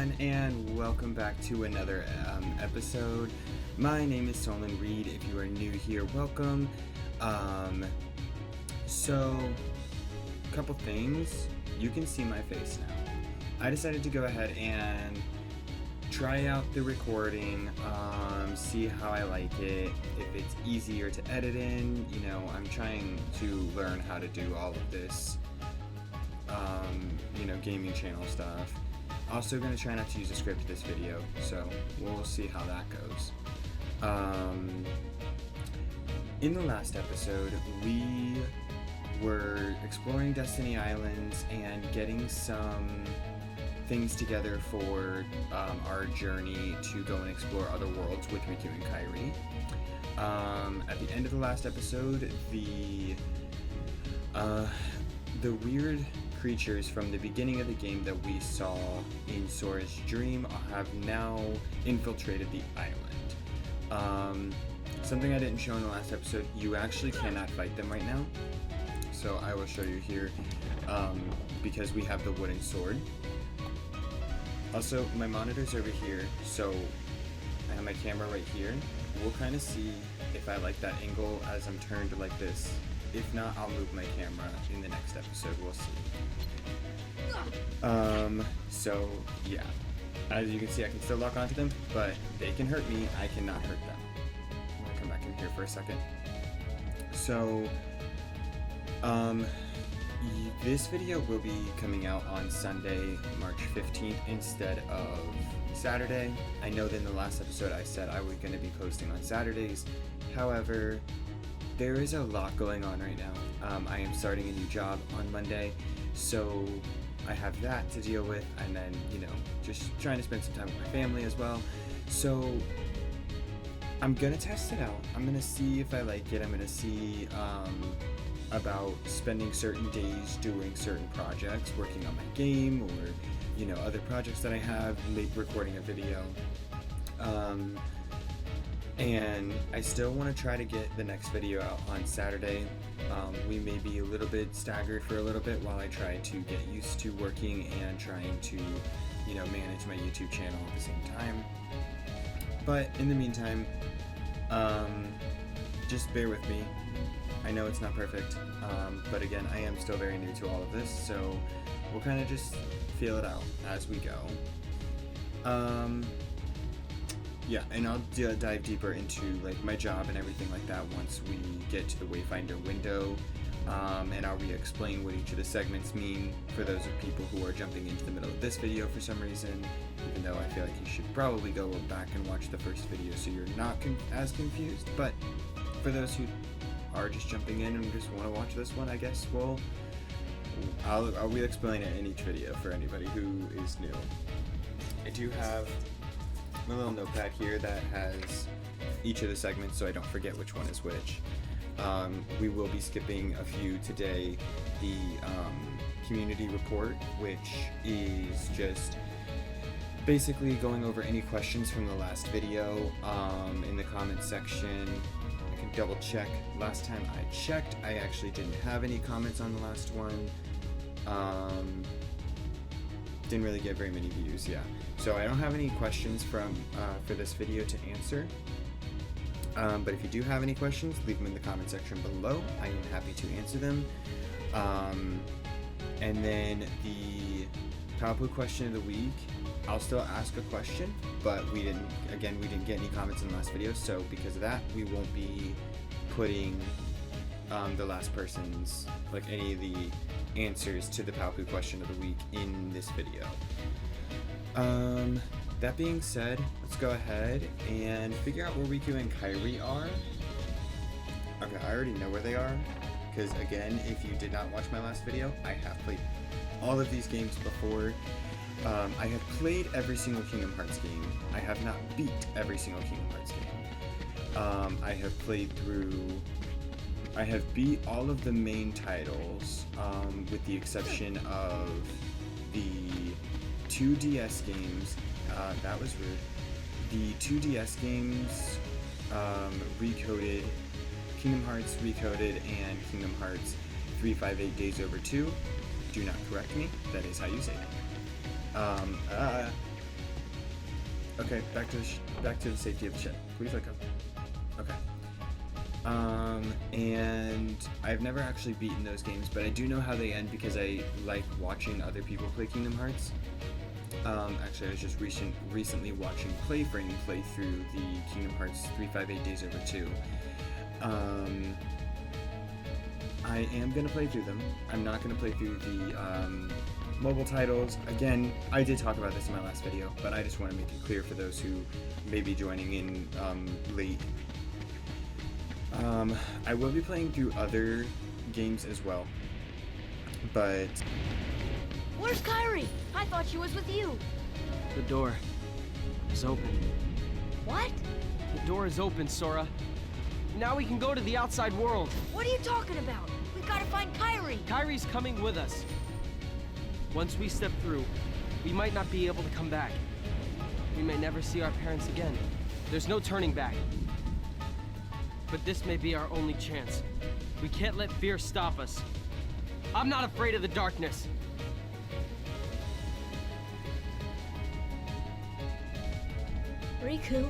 everyone, and welcome back to another episode. My name is Solon Reed. If you are new here, welcome. So, a couple things. You can see my face now. I decided to go ahead and try out the recording, see how I like it, if it's easier to edit in. You know, I'm trying to learn how to do all of this, gaming channel stuff. Also going to try not to use a script this video, so we'll see how that goes. In the last episode, we were exploring Destiny Islands and getting some things together for our journey to go and explore other worlds with Riku and Kairi. At the end of the last episode, the weird creatures from the beginning of the game that we saw in Sora's dream have now infiltrated the island. Something I didn't show in the last episode, you actually cannot fight them right now. So I will show you here, because we have the wooden sword. Also, my monitor's over here, so I have my camera right here. We'll kind of see if I like that angle as I'm turned like this. If not, I'll move my camera in the next episode, we'll see. So yeah, as you can see, I can still lock onto them, but they can hurt me, I cannot hurt them. I'm gonna come back in here for a second. So, this video will be coming out on Sunday, March 15th instead of Saturday. I know that in the last episode I said I was going to be posting on Saturdays. However, there is a lot going on right now. I am starting a new job on Monday, so I have that to deal with, and then, just trying to spend some time with my family as well. So I'm going to test it out. I'm going to see if I like it. I'm going to see about spending certain days doing certain projects, working on my game, or other projects that I have, maybe recording a video. And I still want to try to get the next video out on Saturday. We may be a little bit staggered for a little bit while I try to get used to working and trying to manage my YouTube channel at the same time. But in the meantime, just bear with me. I know it's not perfect, but again, I am still very new to all of this, so we'll kind of just feel it out as we go. Yeah, and I'll dive deeper into my job and everything like that once we get to the Wayfinder window, and I'll re-explain what each of the segments mean for those of people who are jumping into the middle of this video for some reason, even though I feel like you should probably go back and watch the first video so you're not as confused. But for those who are just jumping in and just want to watch this one, I guess I'll re-explain it in each video for anybody who is new. I do have my little notepad here that has each of the segments so I don't forget which one is which. We will be skipping a few today. The community report, which is just basically going over any questions from the last video in the comments section. I can double check. Last time I checked, I actually didn't have any comments on the last one. Didn't really get very many views, yeah. So I don't have any questions for this video to answer. But if you do have any questions, leave them in the comment section below. I am happy to answer them. And then the Palpu question of the week, I'll still ask a question, but we didn't get any comments in the last video, so because of that, we won't be putting the last person's, any of the answers to the Palpu question of the week in this video. That being said, let's go ahead and figure out where Riku and Kairi are. Okay, I already know where they are, because again, if you did not watch my last video, I have played all of these games before. I have played every single Kingdom Hearts game. I have not beat every single Kingdom Hearts game. I have beat all of the main titles, with the exception of the 2DS games. That was rude. The 2DS games, Recoded, Kingdom Hearts Recoded, and Kingdom Hearts 358 Days Over 2. Do not correct me, that is how you say it. Okay, back to the safety of the ship. Please let go. Okay. And I've never actually beaten those games, but I do know how they end because I like watching other people play Kingdom Hearts. Actually, I was just recently watching Playframe play through the Kingdom Hearts 358 Days Over 2. I am going to play through them. I'm not going to play through the mobile titles. Again, I did talk about this in my last video, but I just want to make it clear for those who may be joining in late. I will be playing through other games as well, but... Where's Kairi? I thought she was with you. The door is open. What? The door is open, Sora. Now we can go to the outside world. What are you talking about? We gotta find Kairi. Kairi's coming with us. Once we step through, we might not be able to come back. We may never see our parents again. There's no turning back. But this may be our only chance. We can't let fear stop us. I'm not afraid of the darkness. Riku.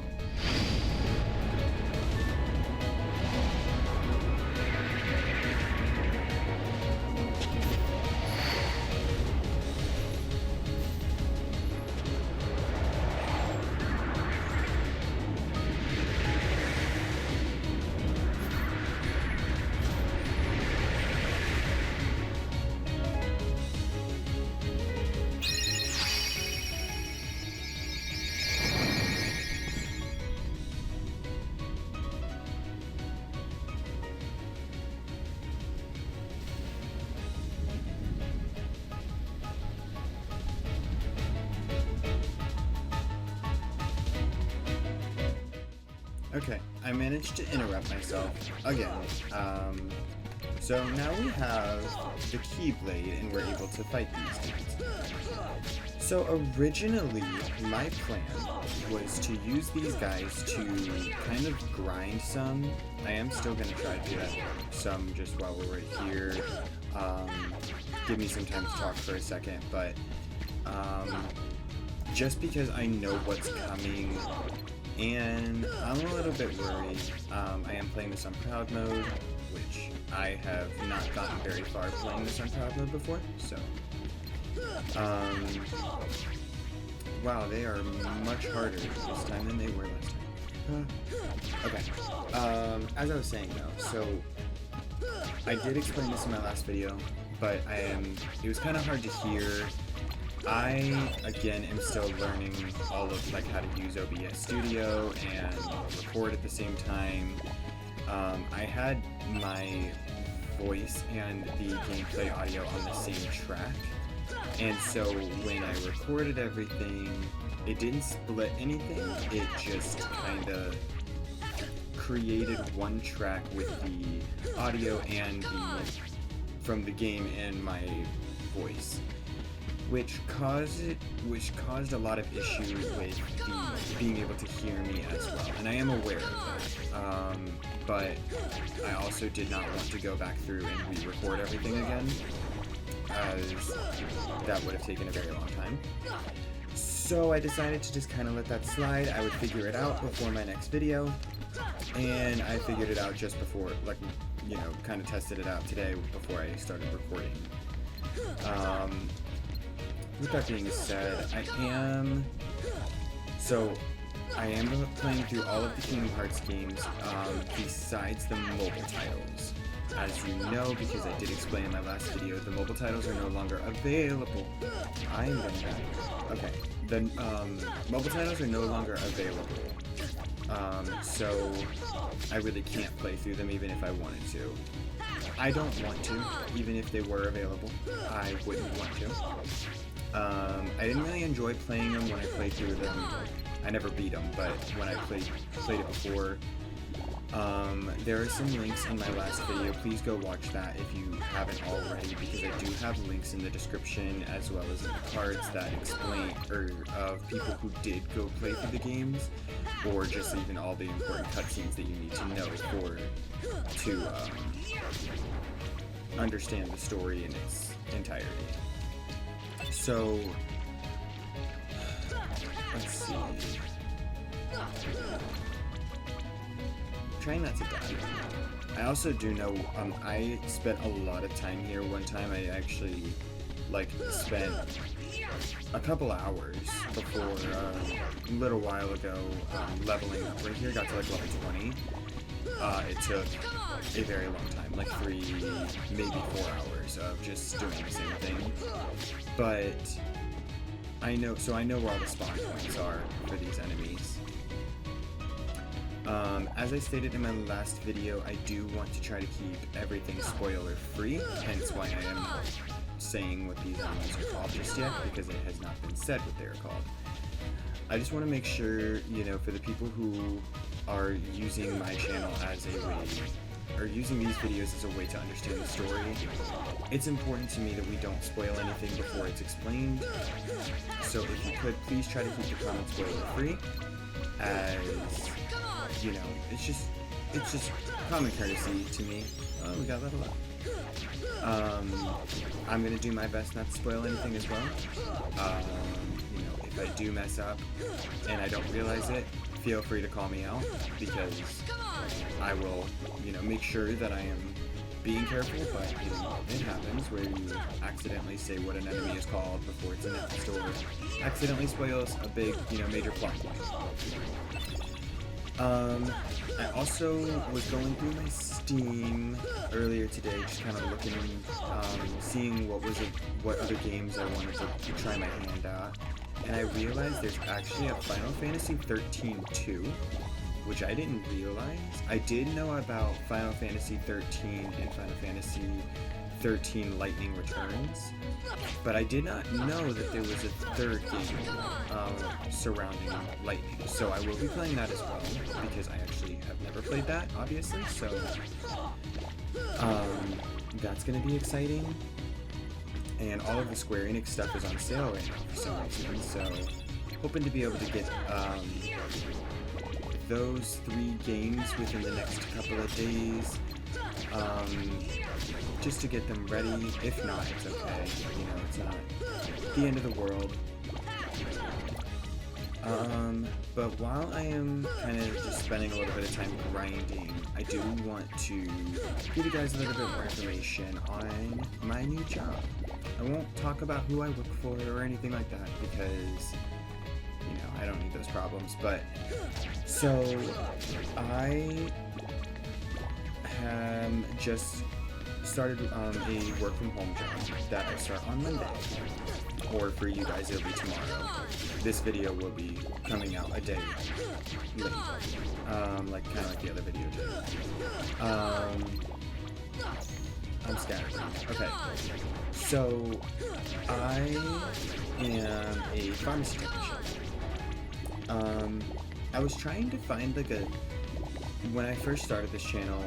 Okay, I managed to interrupt myself again. So now we have the Keyblade and we're able to fight these guys. So originally, my plan was to use these guys to kind of grind some. I am still going to try to do that some just while we're right here. Give me some time to talk for a second, but just because I know what's coming, and I'm a little bit worried. I am playing this on proud mode, which I have not gotten very far playing this on proud mode before, so. Wow, they are much harder this time than they were last time. Okay, as I was saying though, so I did explain this in my last video, but it was kind of hard to hear. I, again, am still learning all of, like, how to use OBS Studio and record at the same time. I had my voice and the gameplay audio on the same track, and so when I recorded everything, it didn't split anything, it just kind of created one track with the audio and from the game and my voice. Which caused a lot of issues with being able to hear me as well, and I am aware of that. But I also did not want to go back through and re-record everything again, as that would have taken a very long time. So I decided to just kind of let that slide. I would figure it out before my next video, and I figured it out just before, like, you know, kind of tested it out today before I started recording. With that being said, I am playing through all of the Kingdom Hearts games, besides the mobile titles. As you know, because I did explain in my last video, the mobile titles are no longer available. I'm going back. Okay. The mobile titles are no longer available. So I really can't play through them even if I wanted to. I don't want to, even if they were available. I wouldn't want to. I didn't really enjoy playing them when I played through them. I never beat them, but when I played it before, there are some links in my last video. Please go watch that if you haven't already, because I do have links in the description as well as in the cards that explain, or of people who did go play through the games, or just even all the important cutscenes that you need to know to understand the story in its entirety. So, let's see. Trying not to die. I also do know, I spent a lot of time here. One time I actually, like, spent a couple hours before, a little while ago, leveling up right here. Got to, like, level 20. It took a very long time, like 3, maybe 4 hours of just doing the same thing. But I know where all the spawn points are for these enemies. As I stated in my last video, I do want to try to keep everything spoiler free, hence why I am not saying what these enemies are called just yet, because it has not been said what they are called. I just want to make sure, you know, for the people who are using my channel as a way, or using these videos as a way to understand the story, it's important to me that we don't spoil anything before it's explained. So if you could, please try to keep the comments spoiler free, as, you know, it's just common courtesy to me. Oh, we got level up. I'm gonna do my best not to spoil anything as well. You know, if I do mess up and I don't realize it, feel free to call me out, because I will, you know, make sure that I am being careful, but, you know, it happens where you accidentally say what an enemy is called before it's announced, or accidentally spoils a big, you know, major plot point. I also was going through my Steam earlier today, just kind of looking, seeing what other games I wanted to try my hand at, and I realized there's actually a Final Fantasy 13 2, which I didn't realize. I did know about Final Fantasy 13 and Final Fantasy 13 Lightning Returns, but I did not know that there was a third game surrounding Lightning, so I will be playing that as well, because I actually have never played that, obviously, so that's going to be exciting. And all of the Square Enix stuff is on sale right now for some reason, so hoping to be able to get those 3 games within the next couple of days, just to get them ready. If not, it's okay, you know, it's not the end of the world. But while I am kind of just spending a little bit of time grinding, I do want to give you guys a little bit more information on my new job. I won't talk about who I work for or anything like that, because, you know, I don't need those problems. But so I just started a work from home job that I start on Monday, or for you guys it'll be tomorrow. This video will be coming out a day late, like kind of like the other video did. I'm scattered. Okay, so I am a pharmacy technician. I was trying to find like when I first started this channel,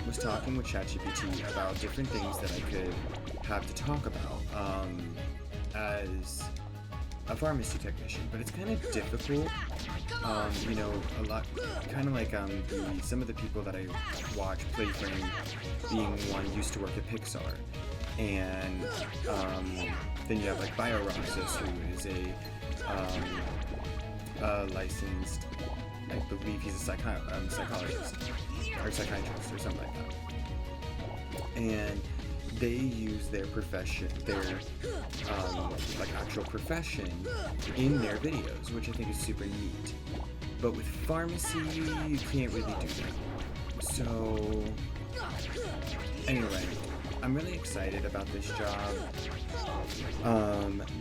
was talking with ChatGPT about different things that I could have to talk about as a pharmacy technician, but it's kind of difficult. You know, a lot, kind of like some of the people that I watch, Playframe being one, used to work at Pixar, and then you have like BioRoxas, who is a licensed, I believe he's a psychologist or psychiatrist or something like that, and they use their profession, their like actual profession, in their videos, which I think is super neat. But with pharmacy, you can't really do that. So anyway, I'm really excited about this job,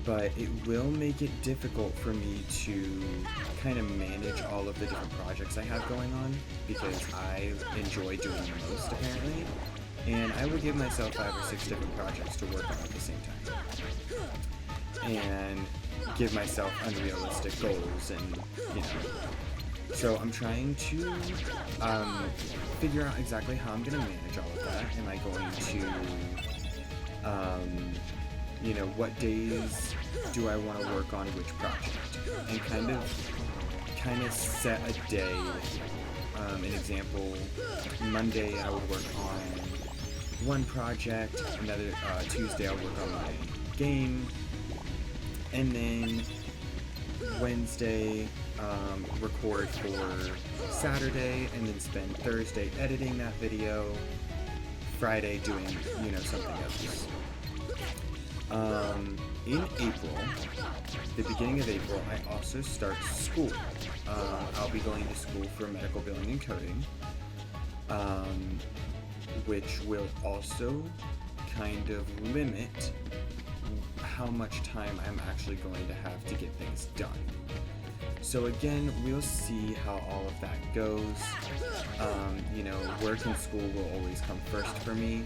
but it will make it difficult for me to kind of manage all of the different projects I have going on, because I enjoy doing the most, apparently, and I will give myself 5 or 6 different projects to work on at the same time, and give myself unrealistic goals, and, you know, so I'm trying to figure out exactly how I'm going to manage all of that. Am I going to, you know, what days do I want to work on which project, and kind of set a day. An example, Monday I would work on one project, another Tuesday I'll work on my game, and then Wednesday record for Saturday, and then spend Thursday editing that video, Friday doing, you know, something else. In April, the beginning of April, I also start school. I'll be going to school for medical billing and coding, which will also kind of limit how much time I'm actually going to have to get things done. So again, we'll see how all of that goes. You know, work and school will always come first for me.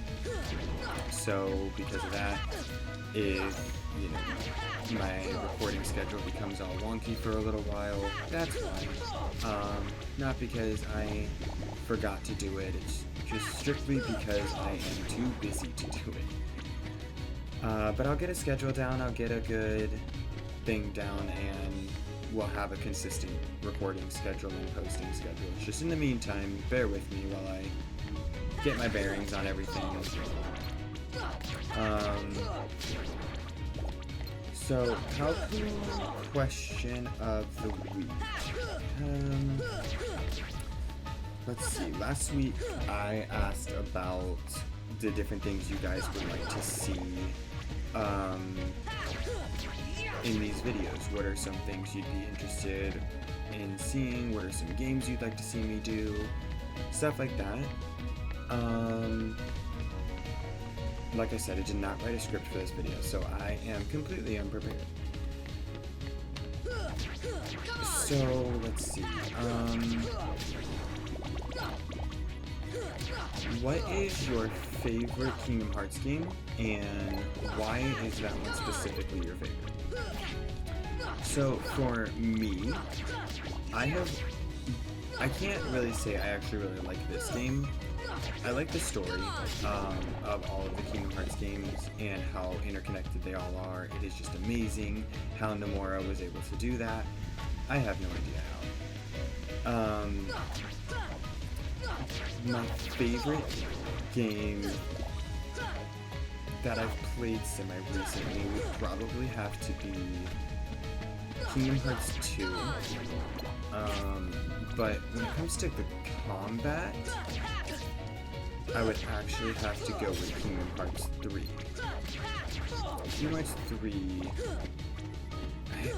So because of that, if, you know, my recording schedule becomes all wonky for a little while, that's fine. Not because I forgot to do it, it's just strictly because I am too busy to do it. But I'll get a schedule down, I'll get a good thing down, and we'll have a consistent recording schedule and posting schedule. It's just in the meantime, bear with me while I get my bearings on everything. So, Palku question of the week. Let's see, last week I asked about the different things you guys would like to see in these videos. What are some things you'd be interested in seeing? What are some games you'd like to see me do? Stuff like that. Like I said, I did not write a script for this video, so I am completely unprepared. So, let's see. What is your favorite Kingdom Hearts game, and why is that one specifically your favorite? So, for me, I can't really say I actually really like this game. I like the story of all of the Kingdom Hearts games and how interconnected they all are. It is just amazing how Nomura was able to do that. I have no idea how. My favorite game that I've played semi-recently would probably have to be Kingdom Hearts 2. But when it comes to the combat, I would actually have to go with Kingdom Hearts 3. Kingdom Hearts 3...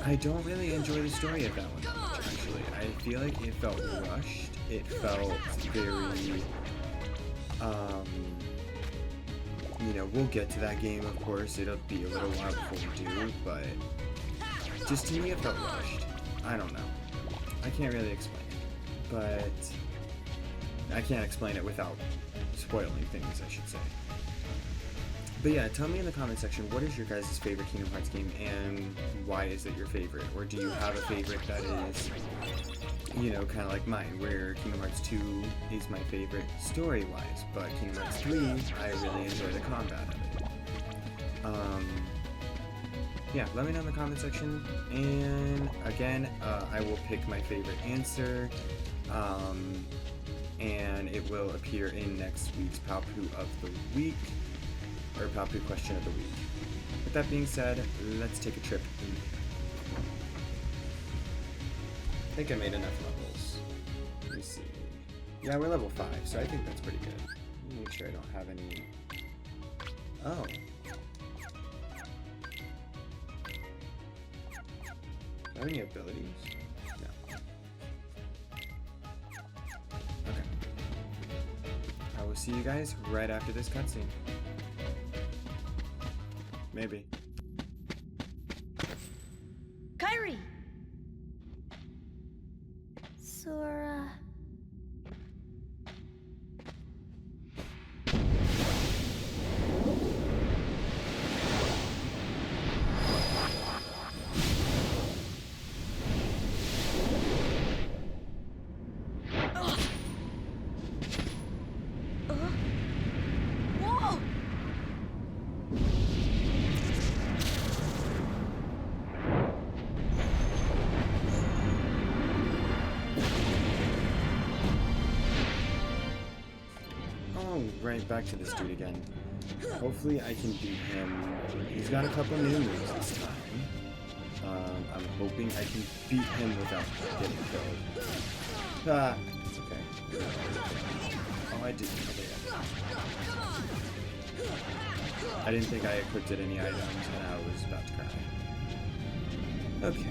I don't really enjoy the story of that one that much, actually. I feel like it felt rushed. It felt very... you know, we'll get to that game, of course. It'll be a little while before we do, but... just to me, it felt rushed. I don't know. I can't really explain it. But... I can't explain it without spoiling things, I should say. But yeah, tell me in the comment section, what is your guys' favorite Kingdom Hearts game, and why is it your favorite? Or do you have a favorite that is, you know, kind of like mine, where Kingdom Hearts 2 is my favorite story-wise, but Kingdom Hearts 3, I really enjoy the combat of it. Yeah, let me know in the comment section, and again, I will pick my favorite answer, and it will appear in next week's Palpu of the Week, or Palpu question of the week. With that being said, let's take a trip in. I think I made enough levels. Let me see. Yeah, we're level 5, so I think that's pretty good. Let me make sure I don't have any... Oh. Do I have any abilities? No. Okay. I will see you guys right after this cutscene. Maybe. Kairi! Sora... Whoa! Right back to this dude again. Hopefully I can beat him. He's got a couple new moves this time. I'm hoping I can beat him without getting killed. Ah, okay. Oh, I did. Okay, yeah. I didn't think I equipped any items, and I was about to cry. Okay.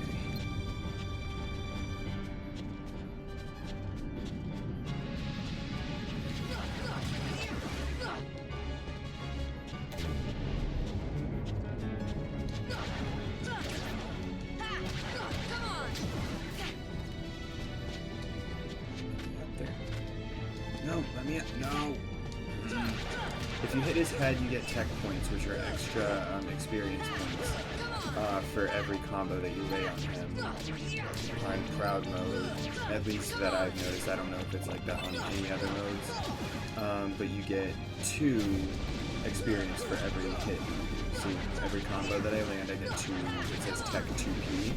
No, let me. No. If you hit his head, you get tech points, which are extra experience points for every combo that you lay on him. On crowd mode, at least that I've noticed. I don't know if it's like that on any other modes. But you get 2 experience for every hit. See, every combo that I land, I get 2. It says tech 2p.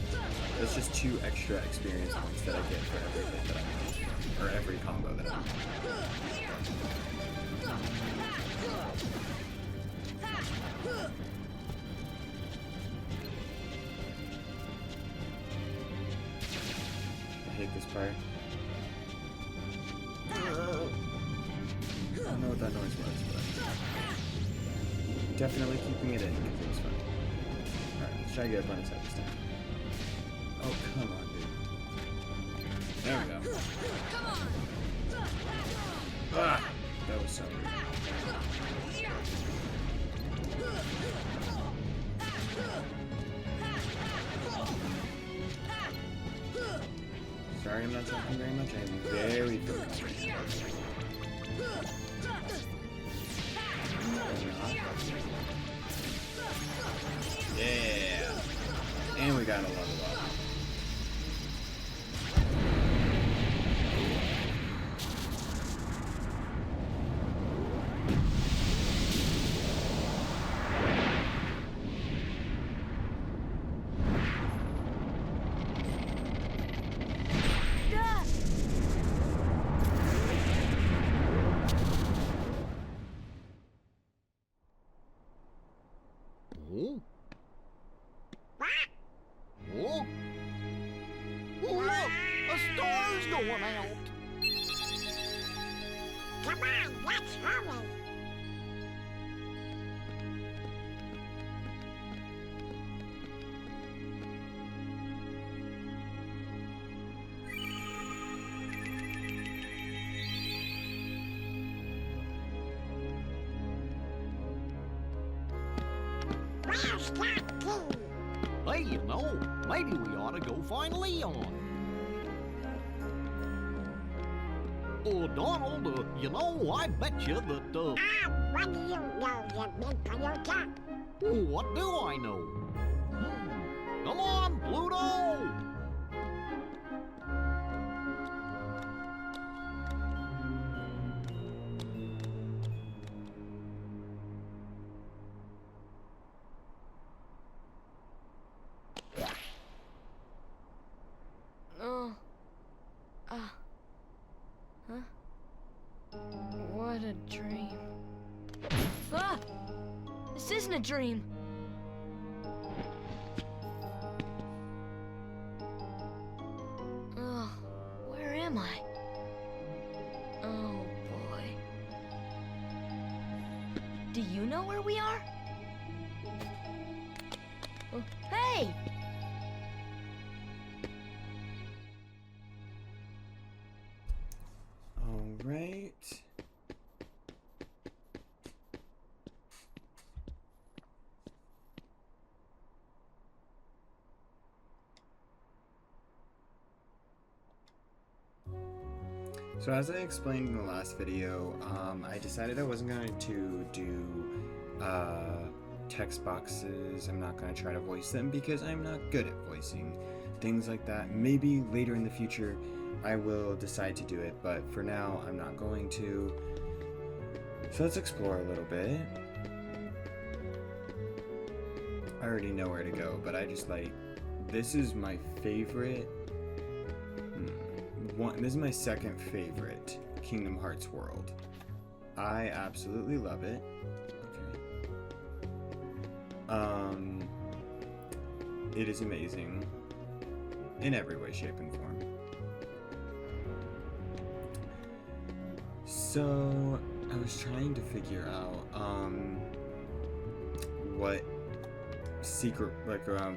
That's just 2 extra experience points that I get for every hit that I make, or every combo that I make. I hate this part. I don't know what that noise was, but definitely keeping it in because it was fun. Alright, let's try to get up on his head this time. Oh, come on, dude. There we go. Ah! That was so weird. Sorry I'm not talking very much. I am very focused. Yeah! And we got a level up. Oh, look! A star's going out! Come on, let's hurry! Where's that key? Hey, you know, maybe we ought to go find Leon. Oh, Donald, you know, I bet you that, what do you know, you big Pinocchio? What do I know? Come on, Pluto! What a dream. Ah! This isn't a dream. Oh, where am I? Oh, boy. Do you know where we are? Oh, hey! Alright. So as I explained in the last video, I decided I wasn't going to do text boxes. I'm not going to try to voice them because I'm not good at voicing things like that. Maybe later in the future I will decide to do it, but for now I'm not going to. So let's explore a little bit. I already know where to go, but I just like, this is my favorite. This is my second favorite Kingdom Hearts world. I absolutely love it. Okay. it is amazing in every way, shape, and form. So I was trying to figure out what secret,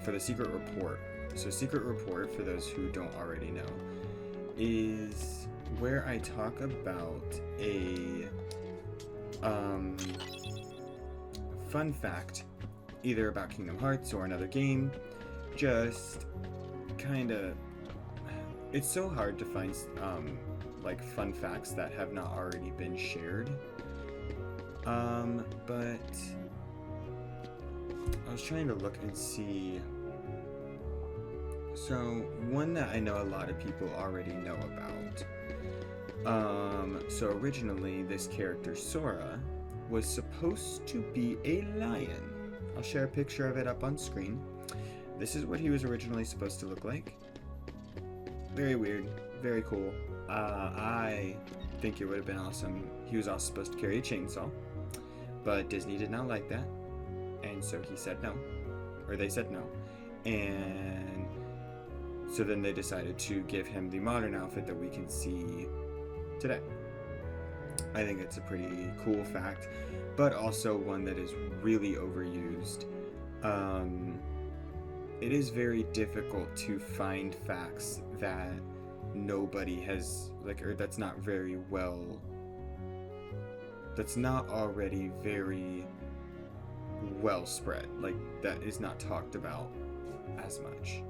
for the secret report. So secret report, for those who don't already know, is where I talk about a fun fact, either about Kingdom Hearts or another game. Just kind of, it's so hard to find like fun facts that have not already been shared. But I was trying to look and see. So one that I know a lot of people already know about. So originally this character Sora was supposed to be a lion. I'll share a picture of it up on screen. This is what he was originally supposed to look like. Very weird, very cool. I think it would have been awesome. He was also supposed to carry a chainsaw, but Disney did not like that, and so he said no, or they said no, and so then they decided to give him the modern outfit that we can see today. I think it's a pretty cool fact, but also one that is really overused. It is very difficult to find facts that nobody has, or that's not very well, that's not already very well spread, that is not talked about as much.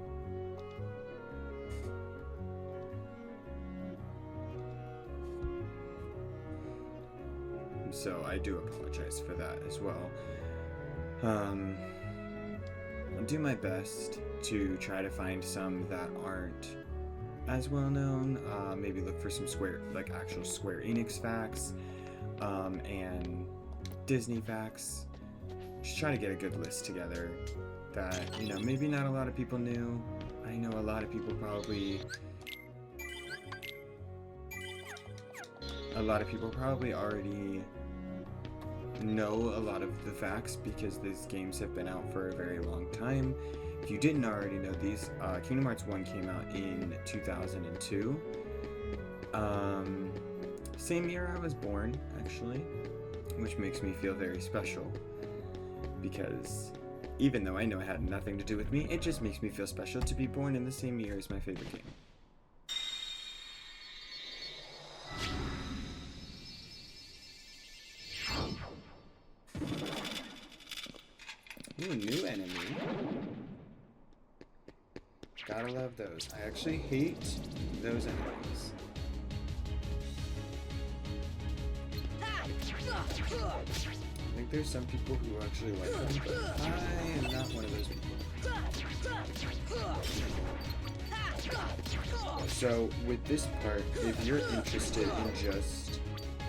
So I do apologize for that as well. I'll do my best to try to find some that aren't as well known. Maybe look for some actual Square Enix facts, and Disney facts. Just try to get a good list together that, maybe not a lot of people knew. I know a lot of people probably already know a lot of the facts because these games have been out for a very long time. If you didn't already know these, Kingdom Hearts 1 came out in 2002. Same year I was born, actually, which makes me feel very special because even though I know it had nothing to do with me, it just makes me feel special to be born in the same year as my favorite game. Ooh, new enemy. Gotta love those. I actually hate those enemies. I think there's some people who actually like them, but I am not one of those people. So with this part, if you're interested in just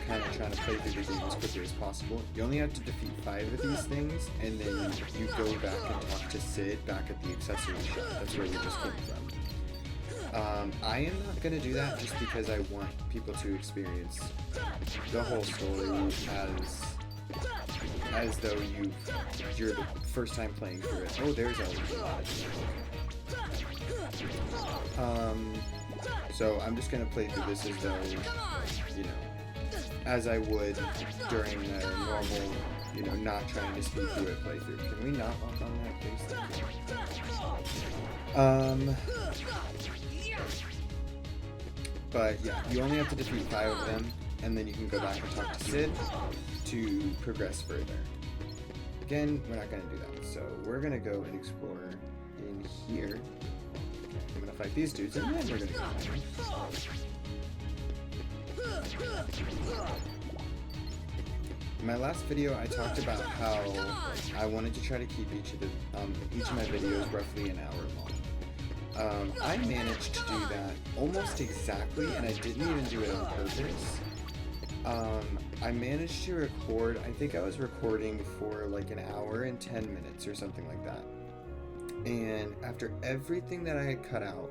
kind of trying to play through the game as quickly as possible, you only have to defeat 5 of these things, and then you go back and talk to Sid back at the accessory shop. That's where we just came from. I am not going to do that just because I want people to experience the whole story as though you're the first time playing through it. Oh, there's a lot. So I'm just going to play through this as though, as I would during a normal, not trying to speed through a playthrough. Can we not walk on that, please? But yeah, you only have to defeat 5 of them, and then you can go back and talk to Sid to progress further. Again, we're not going to do that, so we're going to go and explore in here. I'm going to fight these dudes, and then we're going to go home. In my last video, I talked about how I wanted to try to keep each of my videos roughly an hour long. I managed to do that almost exactly, and I didn't even do it on purpose. I managed to record, I think I was recording for an hour and 10 minutes or something like that. And after everything that I had cut out,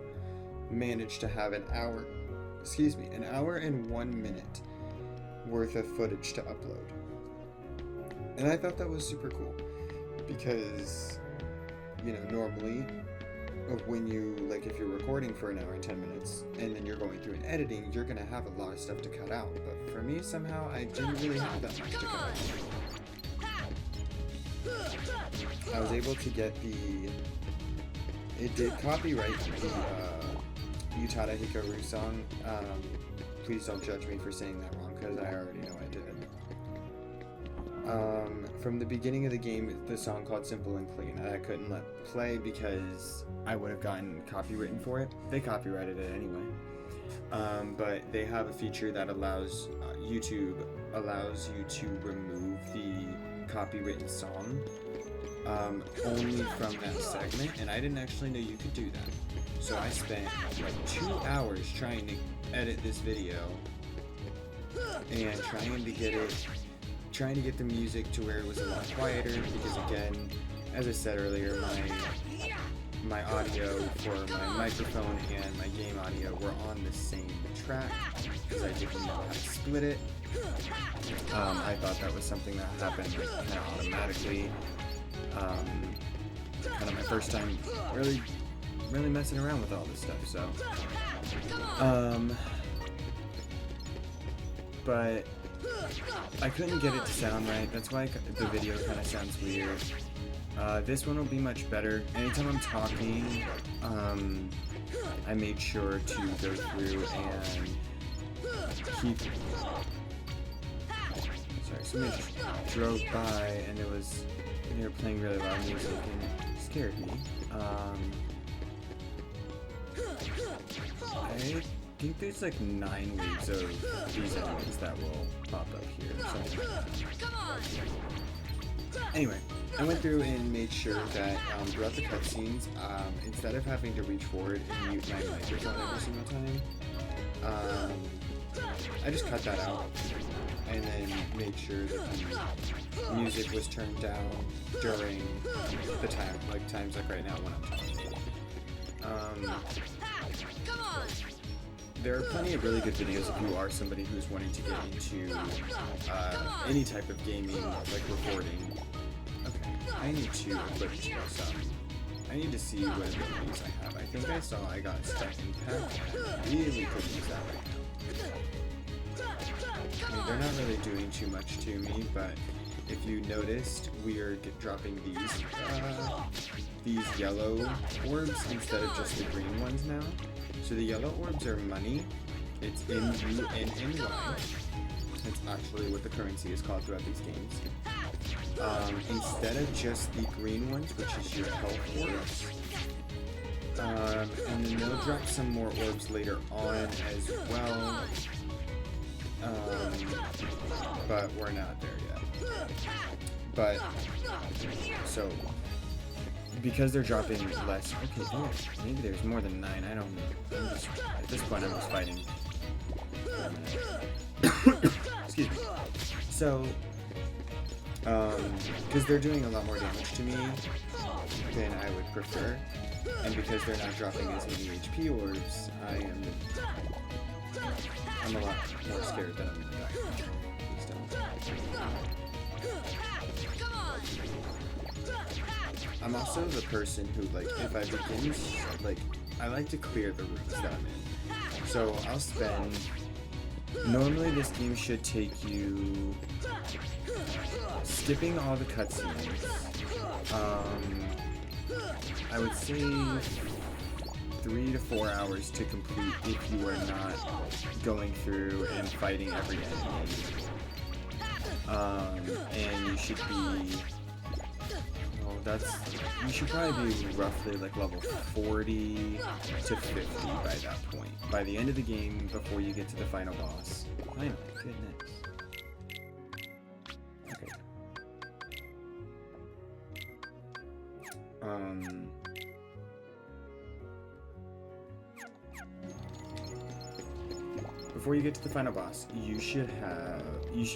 managed to have an hour and 1 minute worth of footage to upload. And I thought that was super cool because, normally when you, like, if you're recording for an hour and 10 minutes and then you're going through and editing, you're gonna have a lot of stuff to cut out. But for me, somehow, I didn't really have that much to cut out. I was able to get it did copyright the Utada Hikaru song. Please don't judge me for saying that wrong, because I already know I did. From the beginning of the game, the song called Simple and Clean, I couldn't let play because I would have gotten copywritten for it. They copyrighted it anyway. But they have a feature that allows YouTube allows you to remove the copywritten song only from that segment, and I didn't actually know you could do that. So I spent like 2 hours trying to edit this video and trying to get the music to where it was a lot quieter, because again, as I said earlier, my audio for my microphone and my game audio were on the same track because I didn't know how to split it. I thought that was something that happened like, kind of automatically. Kind of my first time really messing around with all this stuff, so but I couldn't get it to sound right. That's why the video kind of sounds weird. This one will be much better. Anytime I'm talking, I made sure to go through and keep. Sorry, somebody just drove by and they were playing really loud music and it scared me. I think there's like 9 waves of these enemies that will pop up here. Anyway, I went through and made sure that throughout the cutscenes, instead of having to reach forward and mute my microphone every single time, I just cut that out and then made sure that the music was turned down during the times like right now when I'm talking. There are plenty of really good videos if you are somebody who's wanting to get into any type of gaming, like recording. Okay, I need to equip some. I need to see what abilities I have. I think I saw I got Step Impact. Really could use that right now. I mean, they're not really doing too much to me, but if you noticed, we are dropping these yellow orbs instead of just the green ones now. So the yellow orbs are money. It's NUNNY. It's actually what the currency is called throughout these games. Instead of just the green ones, which is your health orbs. And then they'll drop some more orbs later on as well. But we're not there yet. But, so, because they're dropping less, okay, maybe there's more than 9, I don't know. At this point, I'm just fighting. Excuse me. So, because they're doing a lot more damage to me than I would prefer, and because they're not dropping as many HP orbs, I'm a lot more scared that I'm gonna die. Please don't. I'm also the person who, like, if I begin, like, I like to clear the rooms that I'm in. So I'll spend, normally this game should take you, skipping all the cutscenes, I would say 3 to 4 hours to complete if you are not going through and fighting every enemy. And you should be, you should probably be roughly like level 40 to 50 by that point. By the end of the game, before you get to the final boss. I know, goodness. Okay. Before you get to the final boss, you should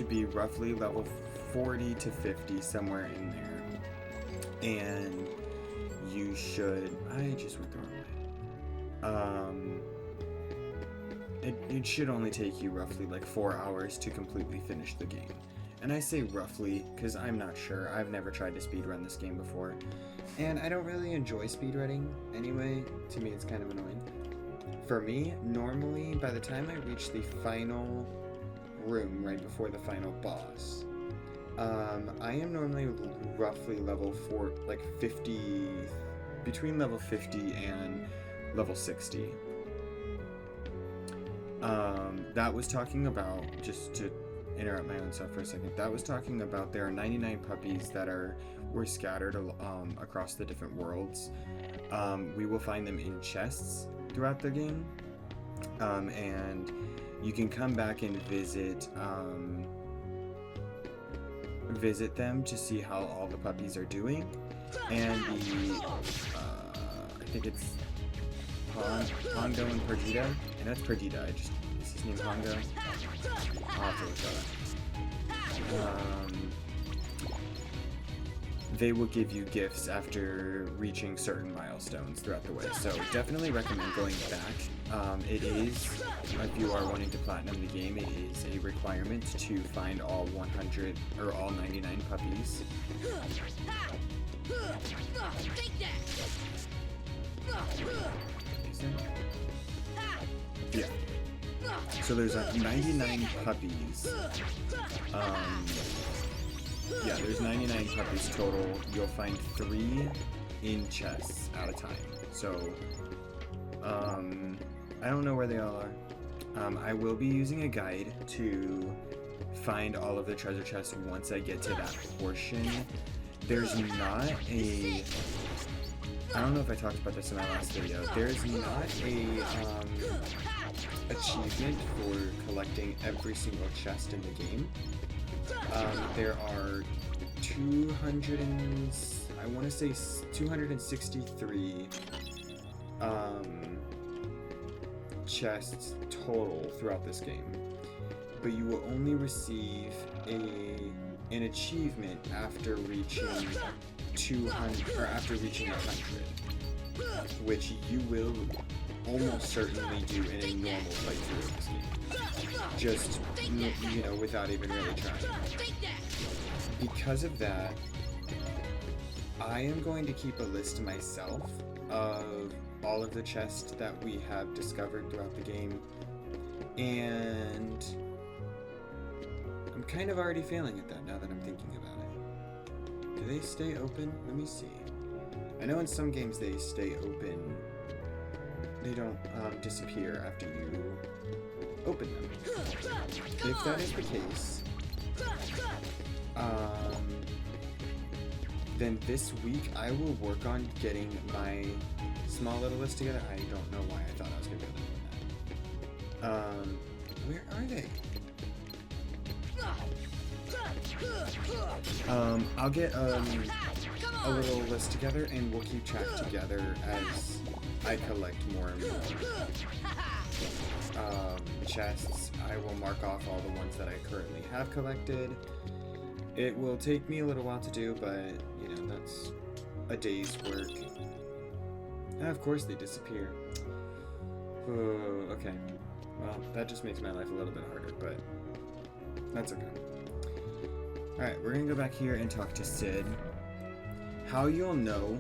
be roughly level 40 to 50, somewhere in there. And you should, I just went the wrong way. It should only take you roughly like 4 hours to completely finish the game. And I say roughly because I'm not sure. I've never tried to speedrun this game before. And I don't really enjoy speedrunning anyway. To me, it's kind of annoying. For me, normally, by the time I reach the final room right before the final boss, I am normally roughly level 50, between level 50 and level 60. That was talking about, just to interrupt my own self for a second, that was talking about there are 99 puppies that were scattered across the different worlds. We will find them in chests throughout the game, and you can come back and visit them to see how all the puppies are doing. And I think it's Pongo and Perdita. And that's Perdita. Is his name Pongo? I'll have to look that up. They will give you gifts after reaching certain milestones throughout the way. So definitely recommend going back. It is, if you are wanting to platinum the game, it is a requirement to find all 100 or all 99 puppies. Yeah. So there's 99 puppies. Yeah, there's 99 puppies total. You'll find 3 in chests at a time. So, I don't know where they all are. I will be using a guide to find all of the treasure chests once I get to that portion. There's not a... I don't know if I talked about this in my last video. There's not a achievement for collecting every single chest in the game. There are 263 chests total throughout this game, but you will only receive an achievement after reaching 200 or after reaching 100, which you will almost certainly do in a normal playthrough of this game. Just, you know, without even really trying. Because of that, I am going to keep a list myself of all of the chests that we have discovered throughout the game, and I'm kind of already failing at that now that I'm thinking about it. Do they stay open? Let me see. I know in some games they stay open. They don't disappear after you open them. If that is the case, then this week I will work on getting my small little list together. I don't know why I thought I was going to be able to do that. Where are they? I'll get a little list together and we'll keep track together as I collect more and more chests. I will mark off all the ones that I currently have collected. It will take me a little while to do, but you know, that's a day's work. And of course they disappear. Oh, okay. Well, that just makes my life a little bit harder, but that's okay. Alright, we're gonna go back here and talk to Sid. How you'll know,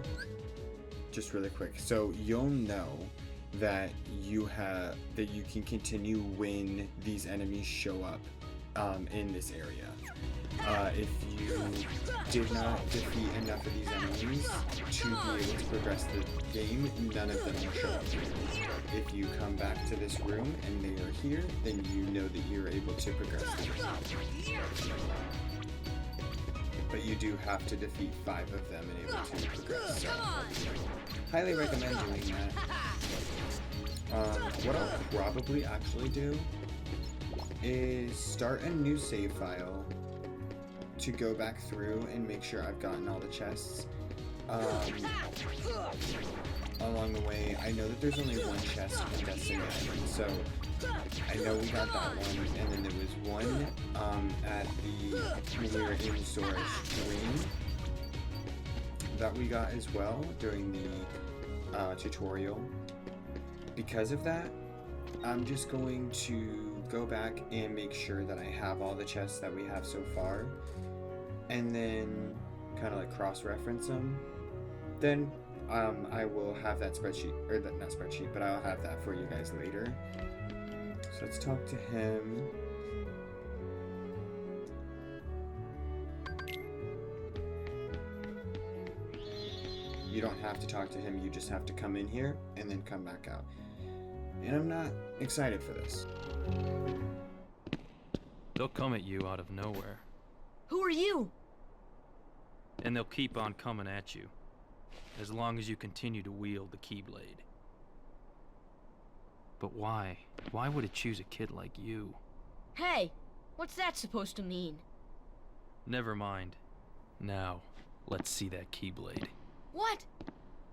just really quick, so you'll know that you can continue when these enemies show up in this area. If you did not defeat enough of these enemies to be able to progress the game, none of them will show up. If you come back to this room and they are here, then you know that you're able to progress the game. But you do have to defeat 5 of them and able to progress. So, highly recommend doing that. What I'll probably actually do is start a new save file to go back through and make sure I've gotten all the chests. Along the way, I know that there's only one chest in Destiny Island, so I know we got that one, and then there was one at when we were in Sora's Dream that we got as well during the tutorial. Because of that, I'm just going to go back and make sure that I have all the chests that we have so far, and then kind of like cross-reference them. Then I will have that spreadsheet, or that, not spreadsheet, but I'll have that for you guys later. So let's talk to him. You don't have to talk to him, you just have to come in here and then come back out. And I'm not excited for this. They'll come at you out of nowhere, Who are you? and they'll keep on coming at you, as long as you continue to wield the Keyblade. But why? Why would it choose a kid like you? Hey, what's that supposed to mean? Never mind. Now, let's see that Keyblade. What?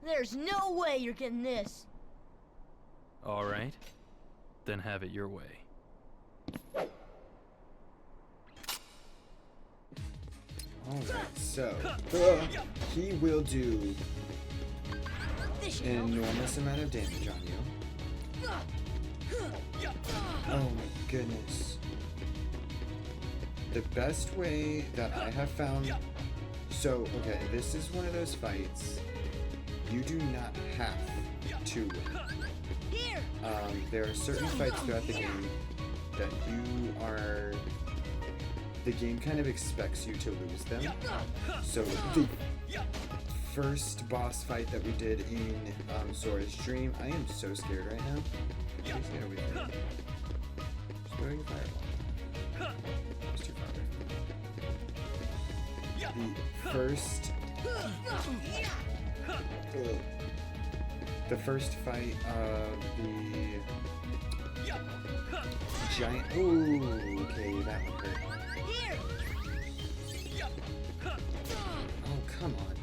There's no way you're getting this. Alright, then have it your way. Alright, so he will do This an enormous amount of damage on you. Oh my goodness. The best way that I have found... So, okay, this is one of those fights you do not have to win. Here. There are certain fights throughout the game that you are... The game kind of expects you to lose them. So the first boss fight that we did in Sora's Dream, I am so scared right now. Please get over here. Just throw your fireball. It's too far away. The first fight of the giant. Ooh, okay, that one hurt. Here. Oh, come on.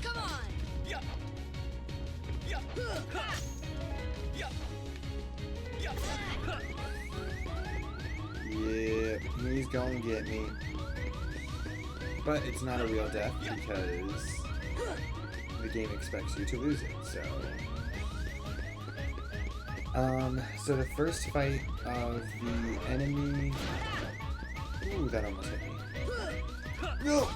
Come on. Yeah, he's gonna get me. But it's not a real death because the game expects you to lose it, so... So the first fight of the enemy... Ooh, that almost hit me. No!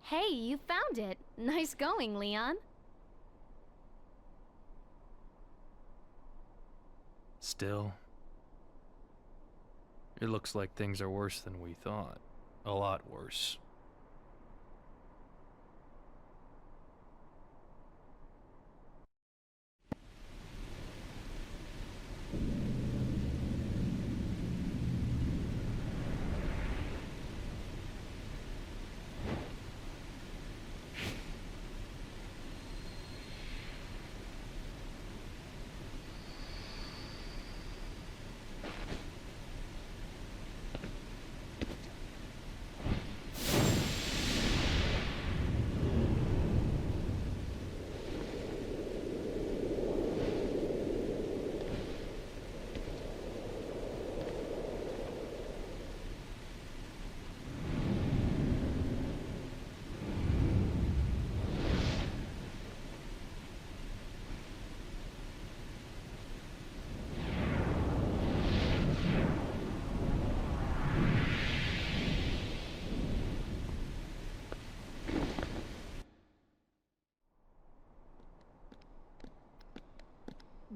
Hey, you found it. Nice going, Leon. Still, it looks like things are worse than we thought. A lot worse.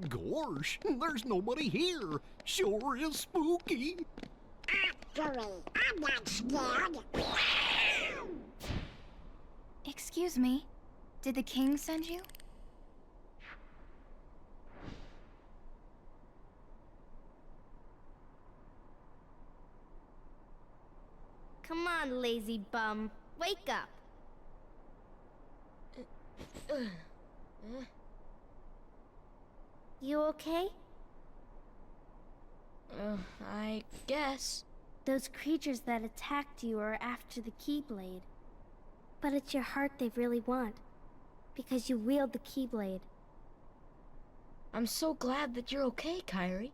Gosh, there's nobody here. Sure is spooky. Actually, I'm not scared. Excuse me. Did the king send you? Come on, lazy bum. Wake up. You okay? I guess. Those creatures that attacked you are after the Keyblade. But it's your heart they really want. Because you wield the Keyblade. I'm so glad that you're okay, Kairi.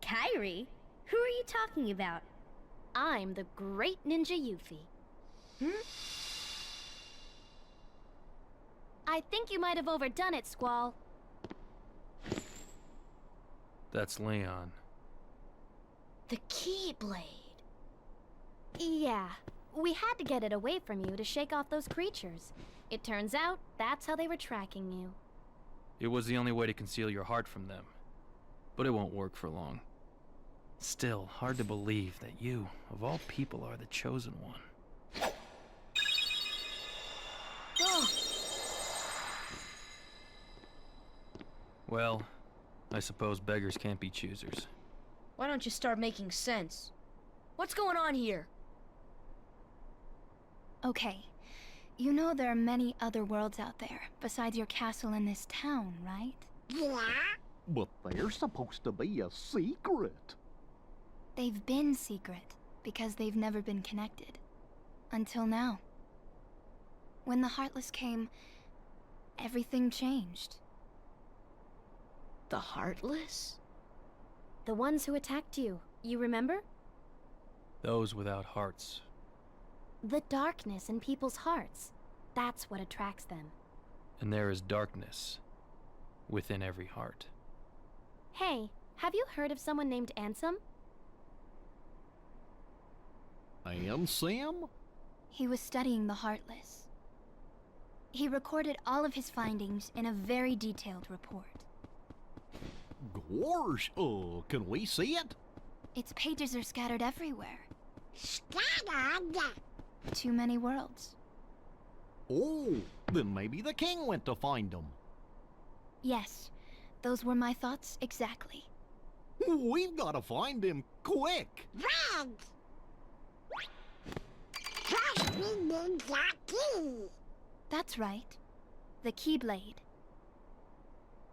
Kairi? Who are you talking about? I'm the great ninja Yuffie. I think you might have overdone it, Squall. That's Leon. The Keyblade. Yeah, we had to get it away from you to shake off those creatures. It turns out that's how they were tracking you. It was the only way to conceal your heart from them. But it won't work for long. Still, hard to believe that you, of all people, are the chosen one. Well, I suppose beggars can't be choosers. Why don't you start making sense? What's going on here? Okay. You know there are many other worlds out there, besides your castle in this town, right? But they're supposed to be a secret. They've been secret, because they've never been connected. Until now. When the Heartless came, everything changed. The Heartless? The ones who attacked you, you remember? Those without hearts. The darkness in people's hearts. That's what attracts them. And there is darkness within every heart. Hey, have you heard of someone named Ansem? Ansem? He was studying the Heartless. He recorded all of his findings in a very detailed report. Gosh, can we see it? Its pages are scattered everywhere. Scattered? Too many worlds. Oh, then maybe the king went to find them. Yes, those were my thoughts exactly. We've got to find him quick. Right! First we need the key. That's right. The Keyblade.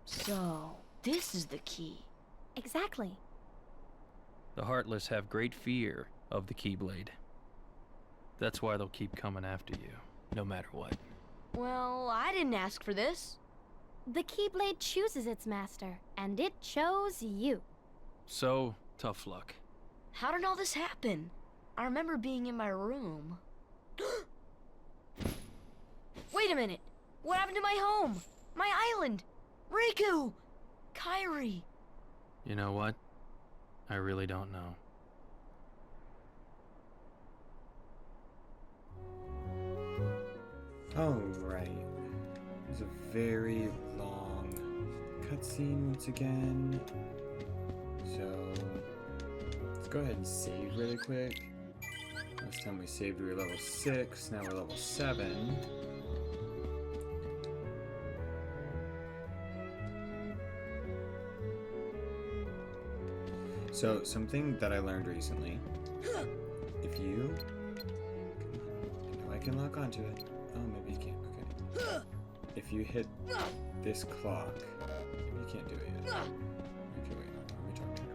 So, this is the key. Exactly. The Heartless have great fear of the Keyblade. That's why they'll keep coming after you, no matter what. Well, I didn't ask for this. The Keyblade chooses its master, and it chose you. So, tough luck. How did all this happen? I remember being in my room. Wait a minute! What happened to my home? My island? Riku! Kairi! You know what? I really don't know. Alright. There's a very long cutscene once again. So, let's go ahead and save really quick. Last time we saved we were level 6, now we're level 7. So, something that I learned recently, if you, I know I can lock onto it. Oh, maybe you can't, okay. If you hit this clock, maybe you can't do it yet. Okay, wait, let me talk to her.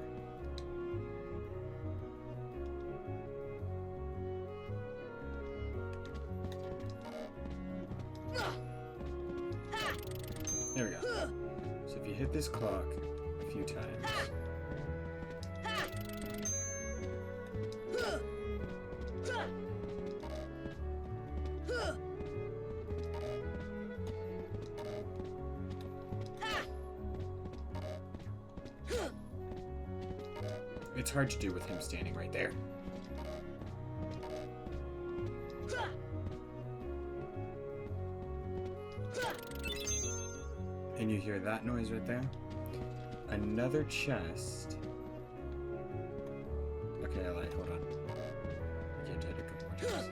There we go. So if you hit this clock a few times, it's hard to do with him standing right there. And you hear that noise right there? Another chest. Okay, I lied. Hold on. I can't hit a couple more times.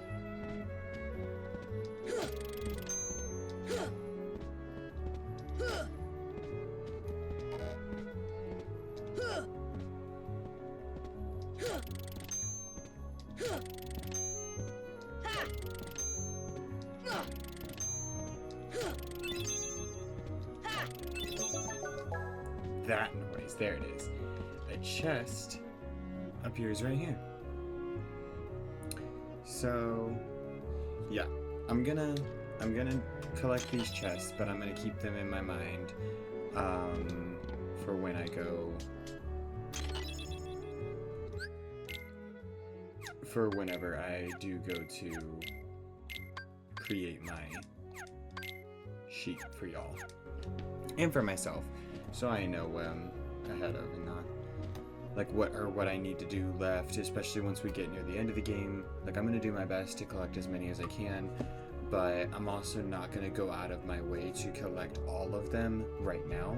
That noise, there it is. A chest appears right here. So, yeah, I'm gonna collect these chests, but I'm gonna keep them in my mind for when I go for whenever I do go to create my sheet for y'all and for myself, so I know what I'm ahead of and not like what I need to do left, especially once we get near the end of the game. Like, I'm gonna do my best to collect as many as I can, but I'm also not gonna go out of my way to collect all of them right now.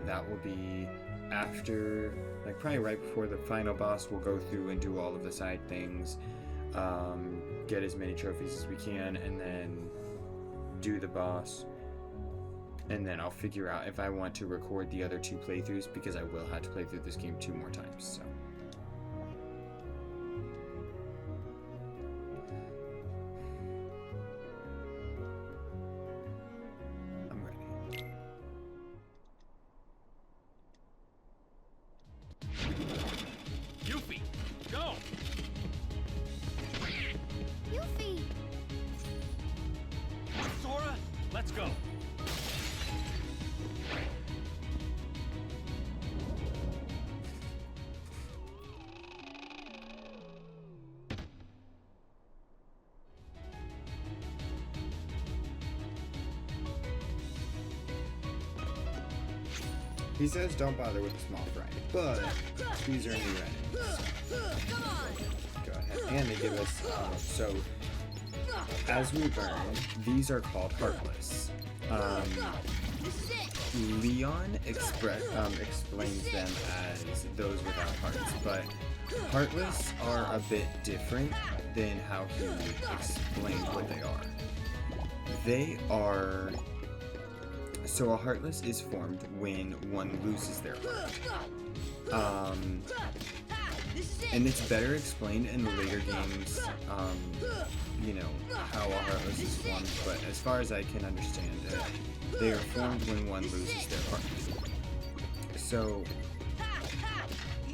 That will be after, like, probably right before the final boss. We'll go through and do all of the side things, get as many trophies as we can, and then do the boss. And then I'll figure out if I want to record the other 2 playthroughs, because I will have to play through this game 2 more times, so. I'm ready. Yuffie, go! Yuffie! Sora, let's go! He says don't bother with the small fry, but these are new enemies. Go ahead. And they give us, so as we learn, these are called Heartless. Leon explains them as those without hearts, but Heartless are a bit different than how he explained what they are. They are... So a Heartless is formed when one loses their heart. And it's better explained in the later games, you know, how a Heartless is formed, but as far as I can understand it, they are formed when one loses their heart. So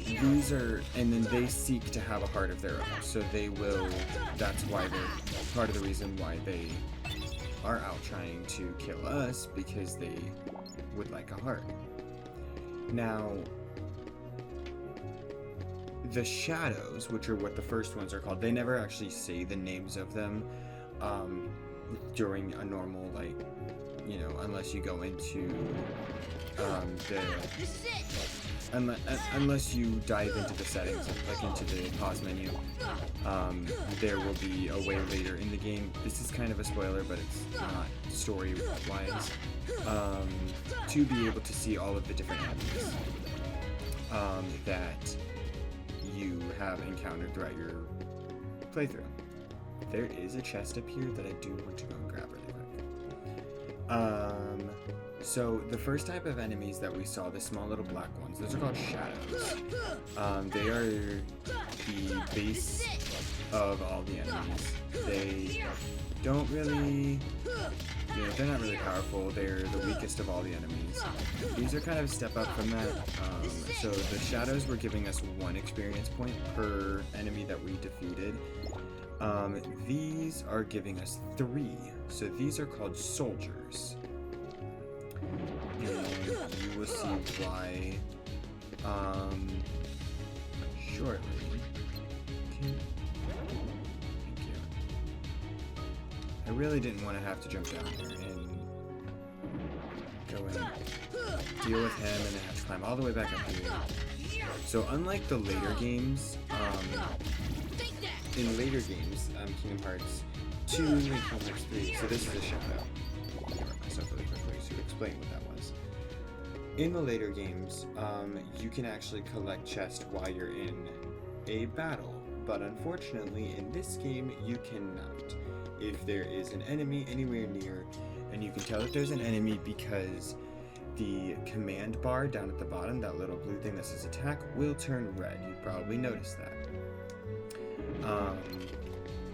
these are, and then they seek to have a heart of their own, so they will, that's why they're, part of the reason why they are out trying to kill us, because they would like a heart. Now, the shadows, which are what the first ones are called, they never actually say the names of them during a normal, like, you know, unless you go into unless you dive into the settings, like into the pause menu. There will be a way later in the game, this is kind of a spoiler, but it's not story-wise, to be able to see all of the different enemies that you have encountered throughout your playthrough. There is a chest up here that I do want to go and grab really quick. So the first type of enemies that we saw, the small little black ones, those are called shadows. They are the base of all the enemies. They don't really, you know, they're not really powerful. They're the weakest of all the enemies. These are kind of a step up from that. So the shadows were giving us 1 experience point per enemy that we defeated. These are giving us 3. So these are called soldiers. And you will see why shortly. Thank you. I really didn't want to have to jump down here and go and deal with him and then have to climb all the way back up here. So unlike the later games, in later games, Kingdom Hearts 2 and Kingdom Hearts 3, so this is a shadow. I'll get myself really quickly to explain what that was. In the later games, you can actually collect chests while you're in a battle, but unfortunately in this game you cannot. If there is an enemy anywhere near, and you can tell that there's an enemy because the command bar down at the bottom, that little blue thing that says attack, will turn red. You've probably noticed that.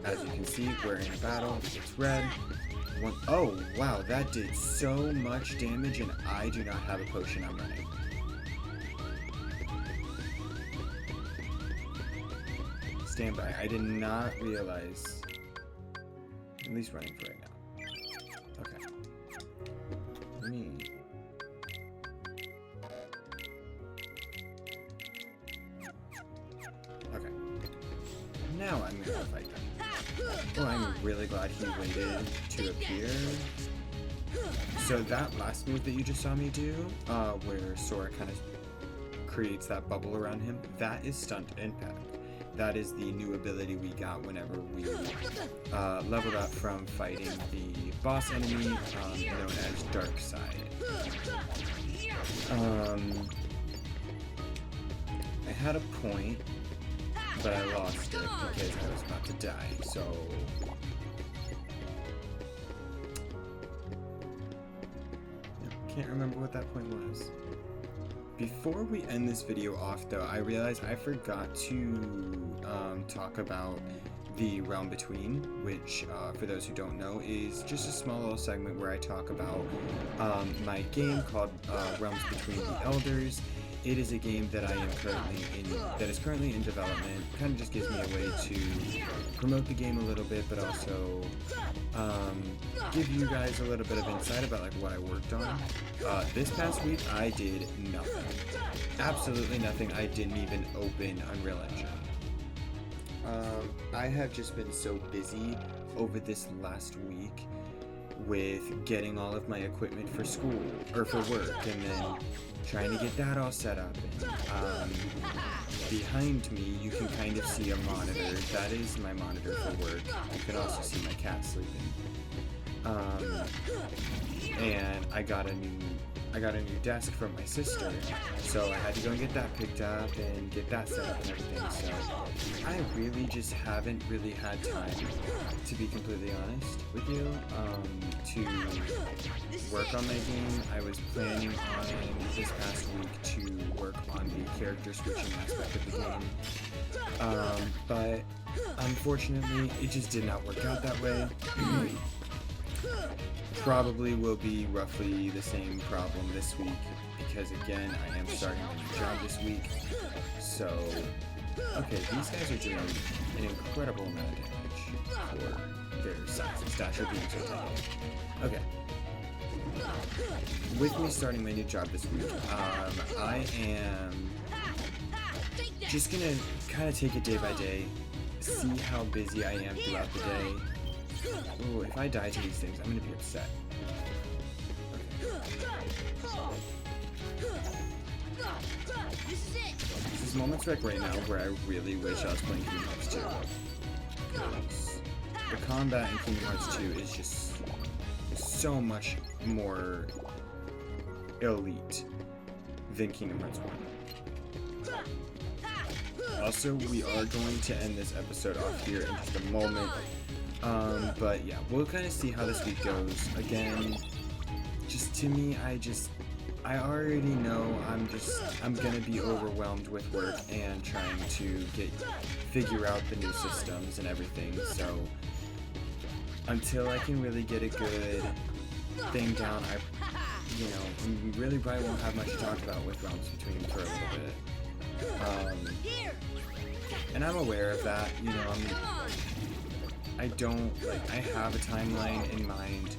As you can see, we're in a battle, it's red. Oh, wow, that did so much damage, and I do not have a potion I'm running. Stand by. I did not realize. At least running for right now. Okay. Let me. Okay. and we'll fight them. Well, I'm really glad he waited to appear. So that last move that you just saw me do, where Sora kind of creates that bubble around him, that is Stunt Impact. That is the new ability we got whenever we leveled up from fighting the boss enemy known as Darkside. I had a point, but I lost it because I was about to die, so... Can't remember what that point was. Before we end this video off though, I realized I forgot to talk about the Realm Between, which for those who don't know is just a small little segment where I talk about my game called Realms Between the Elders. It is a game that is currently in development. Kind of just gives me a way to promote the game a little bit, but also give you guys a little bit of insight about like what I worked on. This past week I did nothing, absolutely nothing. I didn't even open Unreal Engine. I have just been so busy over this last week with getting all of my equipment for school or for work, and then trying to get that all set up. And, behind me you can kind of see a monitor. That is my monitor for work. You can also see my cat sleeping. And I got a new desk from my sister, so I had to go and get that picked up and get that set up and everything. So I really just haven't really had time, to be completely honest with you, to work on my game. I was planning on this past week to work on the character switching aspect of the game, but unfortunately it just did not work out that way. Probably will be roughly the same problem this week, because again I am starting a new job this week. So okay, these guys are doing an incredible amount of damage for their size and stature being so tiny. Okay, with me starting my new job this week, I am just gonna kind of take it day by day, see how busy I am throughout the day. Ooh, if I die to these things, I'm gonna be upset. This is moments like right now where I really wish I was playing Kingdom Hearts 2. Because the combat in Kingdom Hearts 2 is just so much more elite than Kingdom Hearts 1. Also, we are going to end this episode off here in just a moment. But yeah, we'll kind of see how this week goes. Again, just to me, I already know I'm gonna be overwhelmed with work and trying to figure out the new systems and everything. So until I can really get a good thing down, we really probably won't have much to talk about with Realms Between for a little bit. And I'm aware of that, I have a timeline in mind,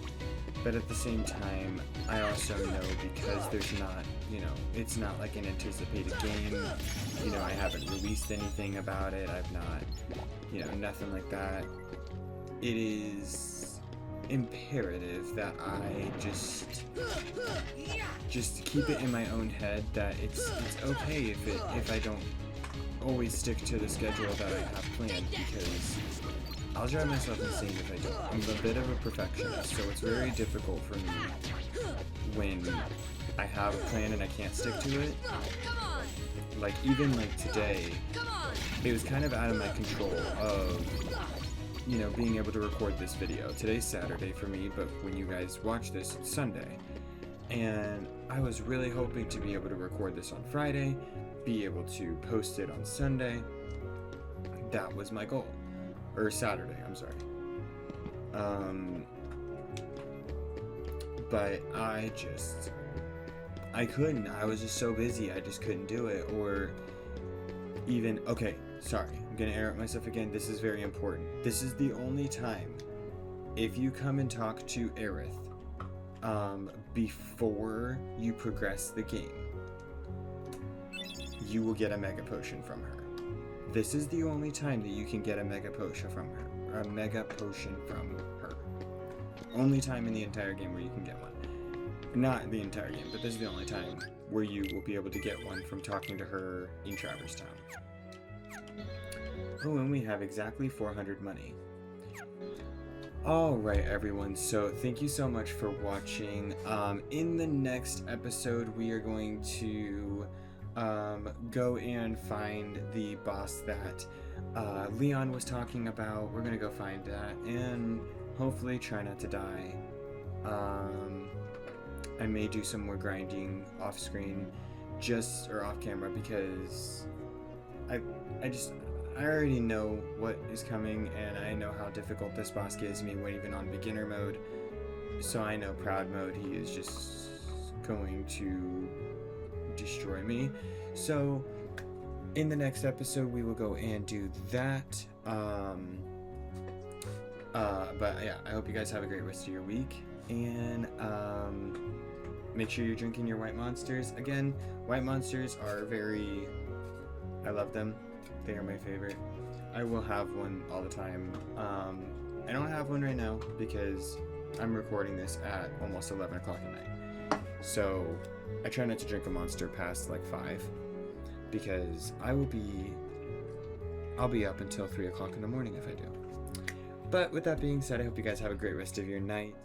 but at the same time, I also know because there's not, it's not like an anticipated game, I haven't released anything about it, I've not, nothing like that. It is imperative that I just keep it in my own head that it's okay if I don't always stick to the schedule that I have planned, because I'll drive myself insane if I don't. I'm a bit of a perfectionist, so it's very difficult for me when I have a plan and I can't stick to it. Like, even like today, it was kind of out of my control of, being able to record this video. Today's Saturday for me, but when you guys watch this, it's Sunday. And I was really hoping to be able to record this on Friday, be able to post it on Sunday. That was my goal. Or Saturday, I'm sorry. But I couldn't. I was just so busy, I just couldn't do it. Or even, okay, sorry, I'm gonna air out myself again. This is very important. This is the only time, if you come and talk to Aerith, before you progress the game, you will get a Mega Potion from her. this is the only time that you can get a Mega Potion from her. A Mega Potion from her. Only time in the entire game where you can get one. Not the entire game, but this is the only time where you will be able to get one from talking to her in Traverse Town. Oh, and we have exactly 400 money. Alright everyone, so thank you so much for watching. In the next episode we are going to go and find the boss that Leon was talking about. We're gonna go find that and hopefully try not to die. I may do some more grinding off screen, or off camera, because I already know what is coming, and I know how difficult this boss gives me when even on beginner mode. So I know Proud mode, he is just going to destroy me. So in the next episode we will go and do that. But yeah, I hope you guys have a great rest of your week, and make sure you're drinking your white monsters. Again, white monsters are I love them. They are my favorite. I will have one all the time. I don't have one right now because I'm recording this at almost 11 o'clock at night. So I try not to drink a monster past like 5, because I'll be up until 3 o'clock in the morning if I do. But with that being said, I hope you guys have a great rest of your night.